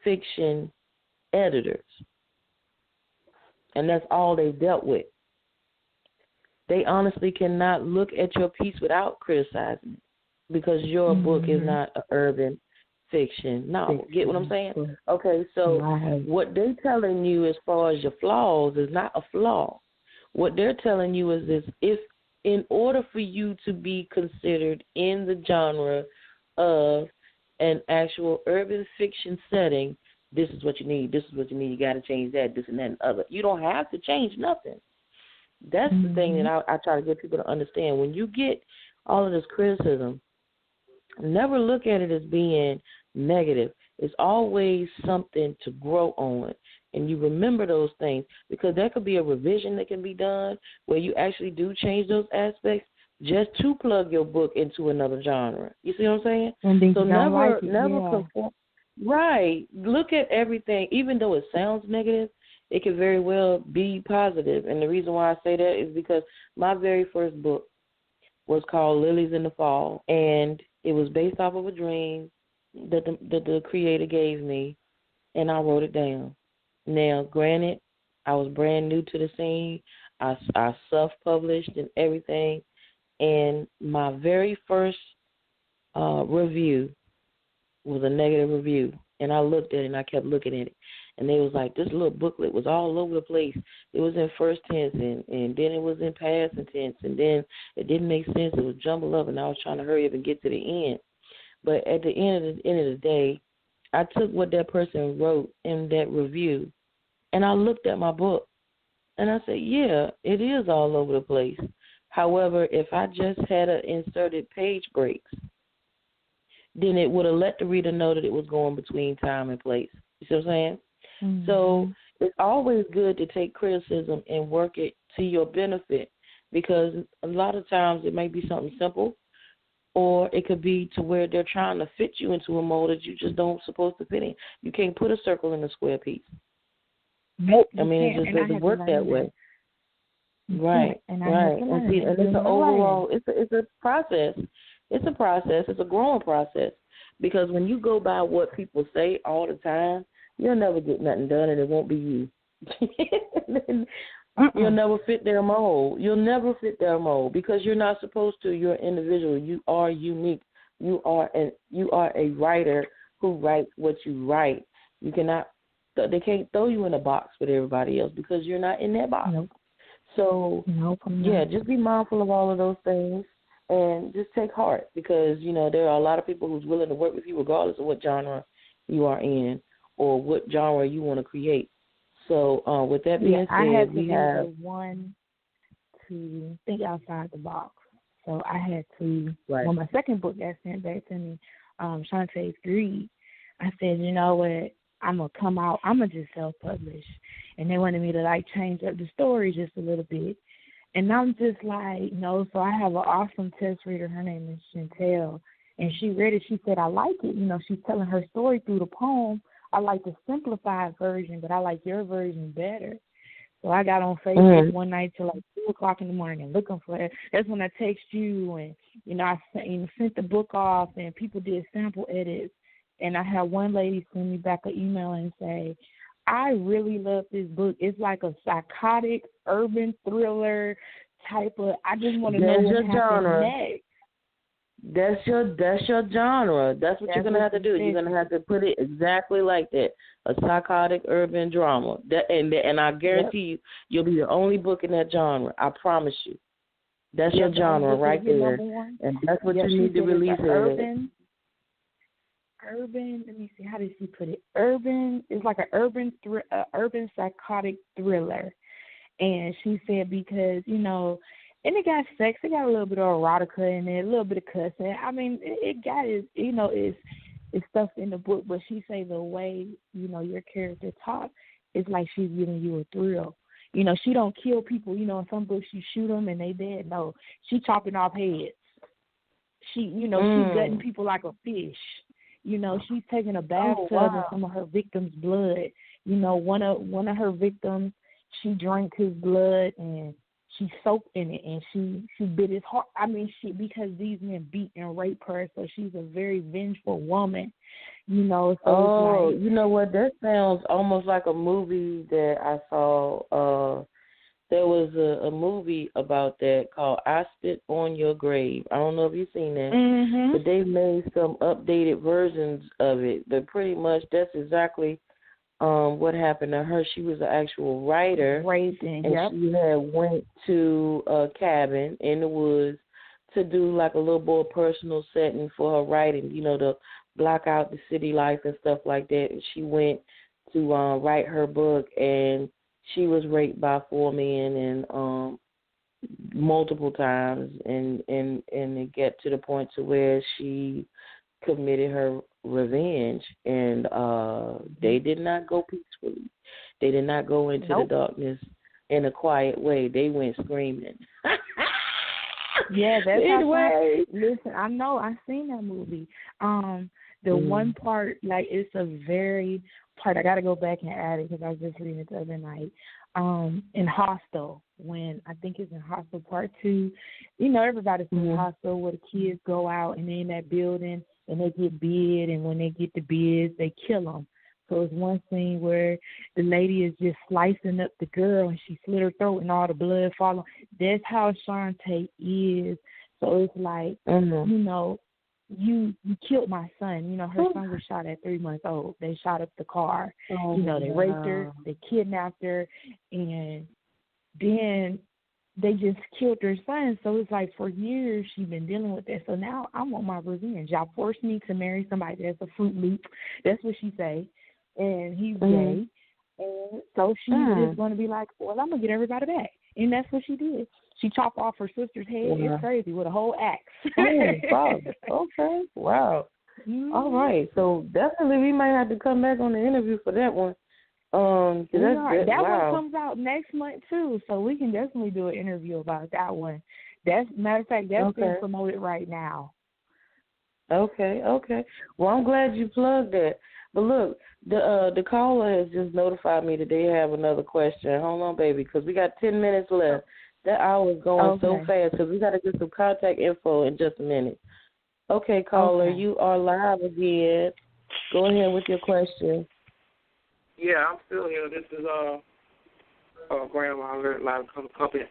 S2: fiction editors, and that's all they've dealt with, they honestly cannot look at your piece without criticizing it, because your book is not an urban fiction. No, get what I'm saying? Okay, so what they're telling you as far as your flaws is not a flaw. What they're telling you is this: if in order for you to be considered in the genre of an actual urban fiction setting, this is what you need, this is what you need, you got to change that, this and that and other. You don't have to change nothing. That's the thing that I try to get people to understand. When you get all of this criticism, never look at it as being negative. It's always something to grow on. And you remember those things, because there could be a revision that can be done where you actually do change those aspects just to plug your book into another genre. You see what I'm saying?
S3: And
S2: so never conform. Right. Look at everything. Even though it sounds negative, it can very well be positive. And the reason why I say that is because my very first book was called Lilies in the Fall, and it was based off of a dream that the creator gave me, and I wrote it down. Now, granted, I was brand new to the scene. I self-published and everything, and my very first review was a negative review, and I looked at it, and I kept looking at it, and they was like, this little booklet was all over the place. It was in first tense, and then it was in past tense, and then it didn't make sense. It was jumbled up, and I was trying to hurry up and get to the end. But at the end of the day, I took what that person wrote in that review, and I looked at my book, and I said, yeah, it is all over the place. However, if I just had inserted page breaks, then it would have let the reader know that it was going between time and place. You see what I'm saying? Mm-hmm. So it's always good to take criticism and work it to your benefit, because a lot of times it may be something simple, or it could be to where they're trying to fit you into a mold that you just don't supposed to fit in. You can't put a circle in a square piece.
S3: Nope.
S2: I mean, it just doesn't work that way.
S3: Right. And I have to learn.
S2: And see, and it's an overall, it's a process. It's a process. It's a growing process. Because when you go by what people say all the time, you'll never get nothing done, and it won't be you. You'll never fit their mold. You'll never fit their mold because you're not supposed to. You're an individual. You are unique. You are a writer who writes what you write. You cannot. They can't throw you in a box with everybody else because you're not in that box.
S3: Nope.
S2: So just be mindful of all of those things and just take heart because there are a lot of people who's willing to work with you regardless of what genre you are in or what genre you want to create. So with that being said,
S3: I had to be the one to think outside the box. So I had to, when my second book got sent back to me, Shantae's Greed, I said, you know what, I'm going to come out, I'm going to just self-publish. And they wanted me to, change up the story just a little bit. And I'm just like, no, so I have an awesome test reader. Her name is Chantel. And she read it. She said, I like it. She's telling her story through the poem. I like the simplified version, but I like your version better. So I got on Facebook one night till 2 o'clock in the morning looking for it. That's when I text you and, I sent the book off and people did sample edits. And I had one lady send me back an email and say, I really love this book. It's like a psychotic urban thriller type of, I just want to know what happens next.
S2: That's your genre. That's what you're going to have to do. You're going to have to put it exactly like that, a psychotic urban drama. And I guarantee you'll be the only book in that genre. I promise you. That's your genre right there. And that's what you need to release it.
S3: Urban, let me see, how did she put it? Urban, it's like an urban psychotic thriller. And she said because, and it got sex, it got a little bit of erotica in there, a little bit of cussing. I mean, it got it's stuff in the book, but she say the way, your character talk, it's like she's giving you a thrill. She don't kill people. In some books you shoot them and they dead. No, she chopping off heads. She, she gutting people like a fish. She's taking a bathtub in some of her victims' blood. One of her victims, she drank his blood and she soaked in it and she bit his heart. I mean, because these men beat and rape her, so she's a very vengeful woman. So it's like,
S2: you know what? That sounds almost like a movie that I saw. There was a movie about that called I Spit on Your Grave. I don't know if you've seen that, but they've made some updated versions of it. But pretty much that's exactly what happened to her. She was an actual writer, and she had went to a cabin in the woods to do like a little more personal setting for her writing, to block out the city life and stuff like that. And she went to write her book, and she was raped by 4 men and multiple times, and it got to the point to where she committed her revenge, and they did not go peacefully. They did not go into the darkness in a quiet way. They went screaming.
S3: That's anyway. Listen, I know. I've seen that movie. The one part, it's a very part. I got to go back and add it because I was just reading it the other night. In Hostel, when I think it's in Hostel Part 2, everybody's in Hostel where the kids go out and they're in that building and they get bid, and when they get the bids, they kill them. So it's one scene where the lady is just slicing up the girl and she slit her throat and all the blood falling. That's how Shantae is. So it's like, you killed my son. Her son was shot at 3 months old. They shot up the car. They raped her, they kidnapped her, and then they just killed her son. So it's like for years she's been dealing with that. So now I want my revenge. Y'all forced me to marry somebody that's a Fruit Loop. That's what she say. And he's gay. And so she is going to be like, well, I'm going to get everybody back. And that's what she did. She chopped off her sister's head. It's crazy, with a whole axe.
S2: Okay. Wow. All right. So definitely we might have to come back on the interview for that one.
S3: That one comes out next month too, so we can definitely do an interview about that one. Matter of fact, that's being promoted right now.
S2: Okay. Well, I'm glad you plugged that. But look, the caller has just notified me that they have another question. Hold on, baby, because we got 10 minutes left. That hour is going so
S3: Okay.
S2: fast because we got to get some contact info in just a minute. Okay, caller,
S3: Okay.
S2: you are live again. Go ahead with your question.
S4: Yeah, I'm still here. This is Grandma Live Company.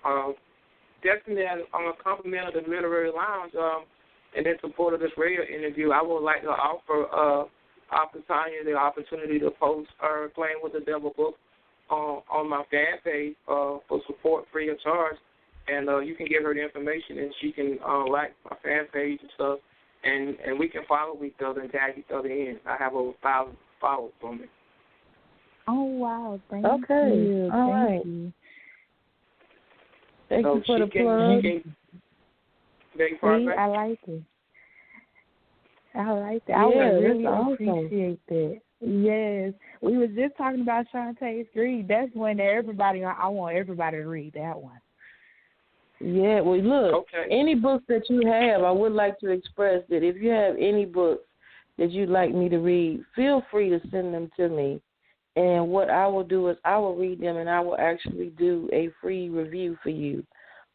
S4: Destinee, on a compliment of the Literary Lounge, and in support of this radio interview, I would like to offer Tanya the opportunity to post her Playing with the Devil book on my fan page for support free of charge. And you can give her the information, and she can like my fan page and stuff, and we can follow each other and tag each other in. I have over 1,000 followers from me.
S3: Oh, wow. Thank
S2: Okay.
S3: you.
S2: All
S3: Thank
S2: right.
S3: you.
S2: Thank
S4: So
S2: you for the
S4: she
S2: plug.
S3: See, I like it. I like that. I
S2: Yeah,
S3: would really
S2: that's awesome.
S3: appreciate that. Yes. We was just talking about Shantae's Greed. That's when I want everybody to read that one.
S2: Yeah, well, look,
S4: Okay.
S2: any books that you have, I would like to express that if you have any books that you'd like me to read, feel free to send them to me. And what I will do is I will read them, and I will actually do a free review for you.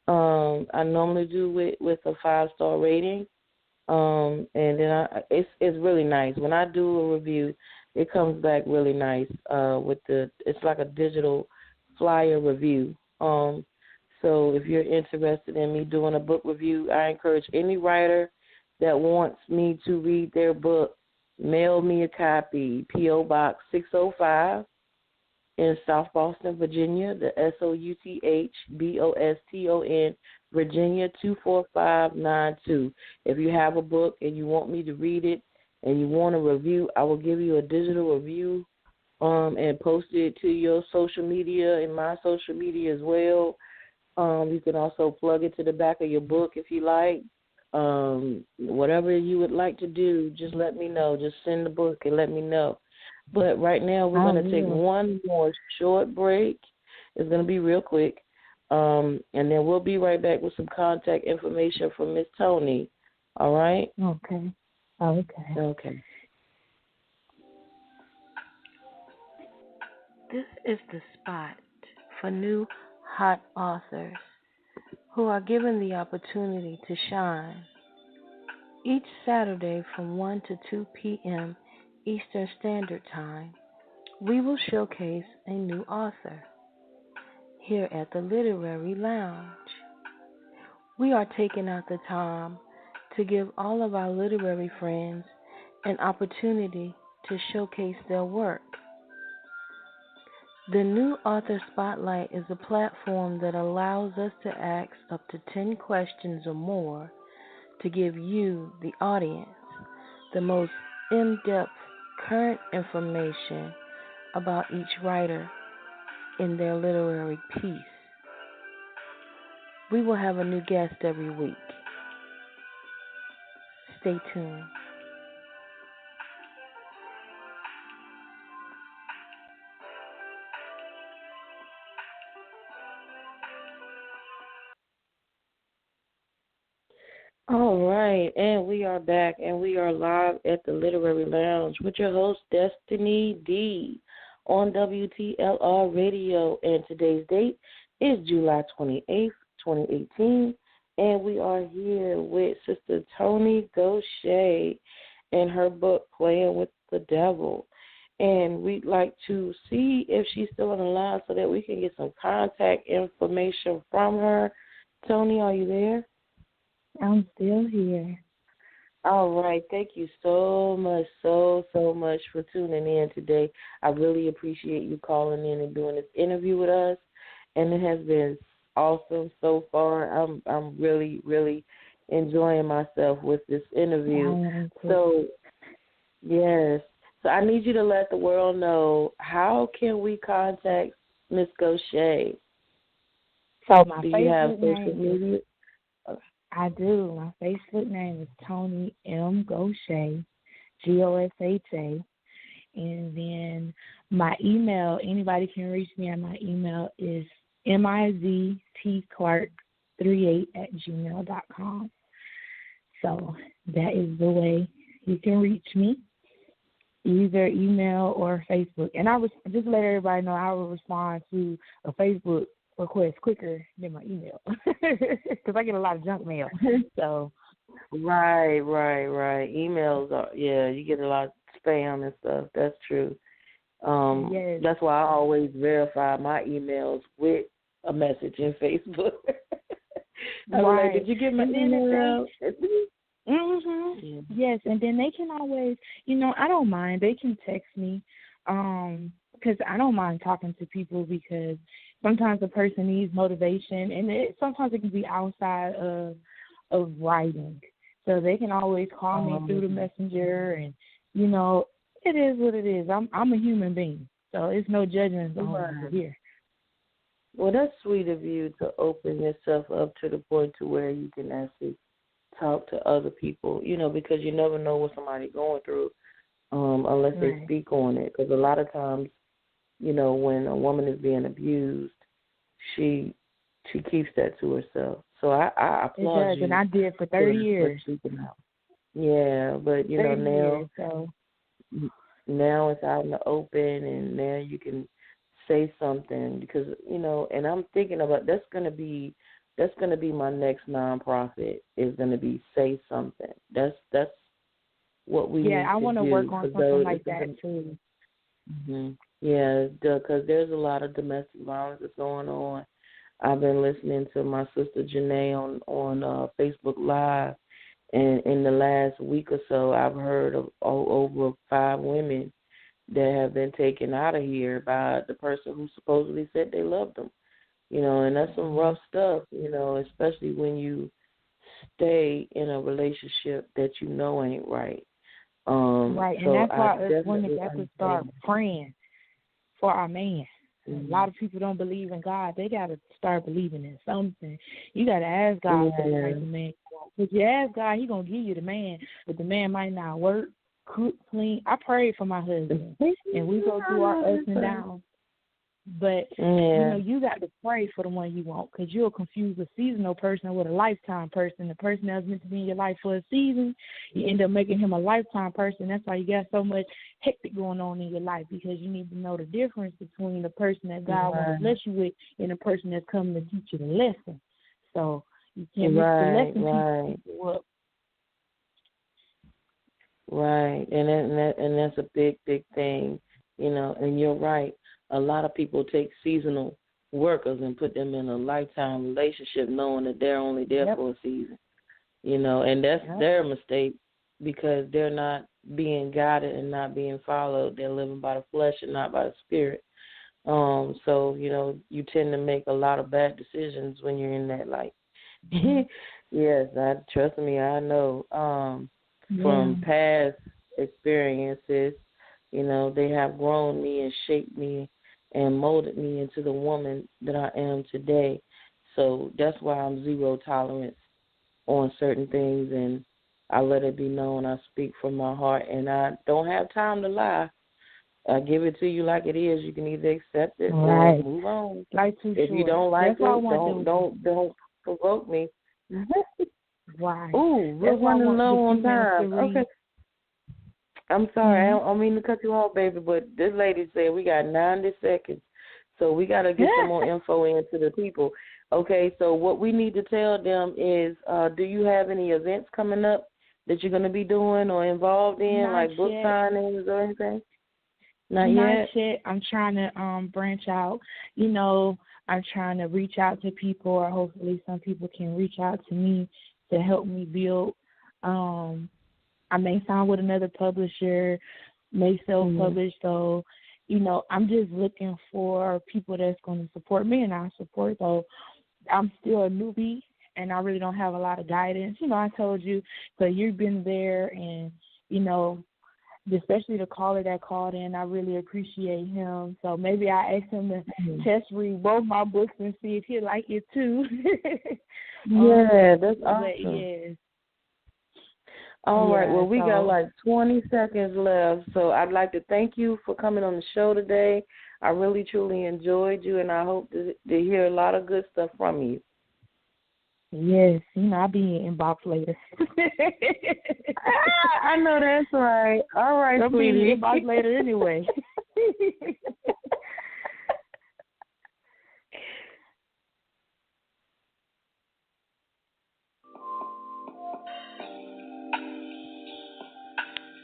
S2: I normally do it with a 5-star rating, and then it's really nice. When I do a review, it comes back really nice. It's like a digital flyer review. So if you're interested in me doing a book review, I encourage any writer that wants me to read their book, mail me a copy, P.O. Box 605 in South Boston, Virginia, the SOUTHBOSTON, Virginia 24592. If you have a book and you want me to read it and you want a review, I will give you a digital review and post it to your social media and my social media as well. You can also plug it to the back of your book if you like. Whatever you would like to do, just let me know. Just send the book and let me know. But right now we're going to take one more short break. It's going to be real quick. And then we'll be right back with some contact information from Miss Toni. All right?
S3: Okay.
S2: Okay.
S1: This is the spot for new hot authors who are given the opportunity to shine. Each Saturday from 1 to 2 p.m. Eastern Standard Time, we will showcase a new author here at the Literary Lounge. We are taking out the time to give all of our literary friends an opportunity to showcase their work. The New Author Spotlight is a platform that allows us to ask up to 10 questions or more to give you, the audience, the most in-depth current information about each writer in their literary piece. We will have a new guest every week. Stay tuned.
S2: All right, and we are back, and we are live at the Literary Lounge with your host, Destinee D, on WTLR Radio, and today's date is July 28th, 2018, and we are here with Sister Toni Gosha and her book, Playing with the Devil, and we'd like to see if she's still on the line so that we can get some contact information from her. Toni, are you there?
S3: I'm still here.
S2: All right. Thank you so much, so much for tuning in today. I really appreciate you calling in and doing this interview with us, and it has been awesome so far. I'm really, really enjoying myself with this interview. So, yes. So I need you to let the world know, how can we contact Miss Gosha?
S3: So my
S2: Do you
S3: Facebook
S2: have social
S3: name
S2: media?
S3: I do. My Facebook name is Toni M. Gosha, Gosha. And then my email, anybody can reach me at my email is miztclark38@gmail.com. So that is the way you can reach me, either email or Facebook. And I was just let everybody know I will respond to a Facebook request quicker than my email because I get a lot of junk mail. So
S2: Right. Emails are, you get a lot of spam and stuff. That's true.
S3: yes,
S2: That's why I always verify my emails with a message in Facebook. I was like, did you get my email?
S3: Yes, and then they can always, I don't mind. They can text me, because I don't mind talking to people because sometimes a person needs motivation, and sometimes it can be outside of writing. So they can always call me through the messenger, and it is what it is. I'm a human being, so it's no judgment over here.
S2: Well, that's sweet of you to open yourself up to the point to where you can actually talk to other people, because you never know what somebody's going through unless they speak on it. Because a lot of times, when a woman is being abused, she keeps that to herself. So I applaud you.
S3: And I did for 30 years.
S2: Yeah, but
S3: now
S2: now it's out in the open, and now you can say something because and I'm thinking about that's gonna be my next nonprofit is gonna be Say Something. That's what we need to do.
S3: Yeah, I want to work on something like that too.
S2: Yeah, because there's a lot of domestic violence that's going on. I've been listening to my sister Janae on Facebook Live, and in the last week or so, I've heard of over 5 women that have been taken out of here by the person who supposedly said they loved them. And that's some rough stuff, especially when you stay in a relationship that ain't right.
S3: Right, and that's why us women got to start praying for our man. A lot of people don't believe in God. They got to start believing in something. You got to ask God for the type of man you want. If you ask God, He going to give you the man, but the man might not work, cook, clean. I prayed for my husband, and we go through our ups and downs. But, you got to pray for the one you want because you'll confuse a seasonal person with a lifetime person. The person that's meant to be in your life for a season, you end up making him a lifetime person. That's why you got so much hectic going on in your life because you need to know the difference between the person that God wants to bless you with and the person that's coming to teach you the lesson. So you can't mix the lesson people up.
S2: Right, and that's a big thing, and you're right. A lot of people take seasonal workers and put them in a lifetime relationship knowing that they're only there for a season, and that's their mistake because they're not being guided and not being followed. They're living by the flesh and not by the spirit. So, you tend to make a lot of bad decisions when you're in that life. Yes, trust me, I know. From past experiences, they have grown me and shaped me and molded me into the woman that I am today. So that's why I'm zero tolerance on certain things, and I let it be known. I speak from my heart, and I don't have time to lie. I give it to you like it is. You can either accept it or move on. If you don't like it, don't provoke me. Ooh, we're running low on time. Okay. I'm sorry, I don't mean to cut you off, baby, but this lady said we got 90 seconds, so we got to get some more info into the people. Okay, so what we need to tell them is, do you have any events coming up that you're going to be doing or involved in, like book signings or anything? Not yet.
S3: I'm trying to branch out. I'm trying to reach out to people, or hopefully some people can reach out to me to help me build. I may sign with another publisher, may self-publish. So, I'm just looking for people that's going to support me and I support. So I'm still a newbie and I really don't have a lot of guidance. I told you, so you've been there and, especially the caller that called in, I really appreciate him. So maybe I ask him to test read both my books and see if he'll like it too.
S2: That's awesome. All right. Well, we got like 20 seconds left, so I'd like to thank you for coming on the show today. I really, truly enjoyed you, and I hope to hear a lot of good stuff from you.
S3: Yes, I'll be in inbox later.
S2: I know that's right. All right,
S3: I'll
S2: sweetie.
S3: be in inbox later anyway.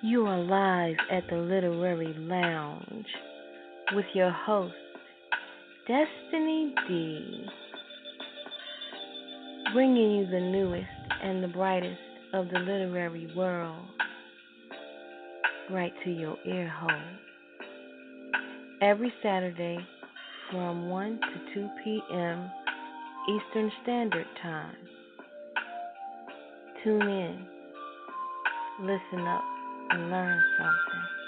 S1: You are live at the Literary Lounge with your host, Destinee D, bringing you the newest and the brightest of the literary world right to your ear hole. Every Saturday from 1 to 2 p.m. Eastern Standard Time. Tune in, listen up, and learn something.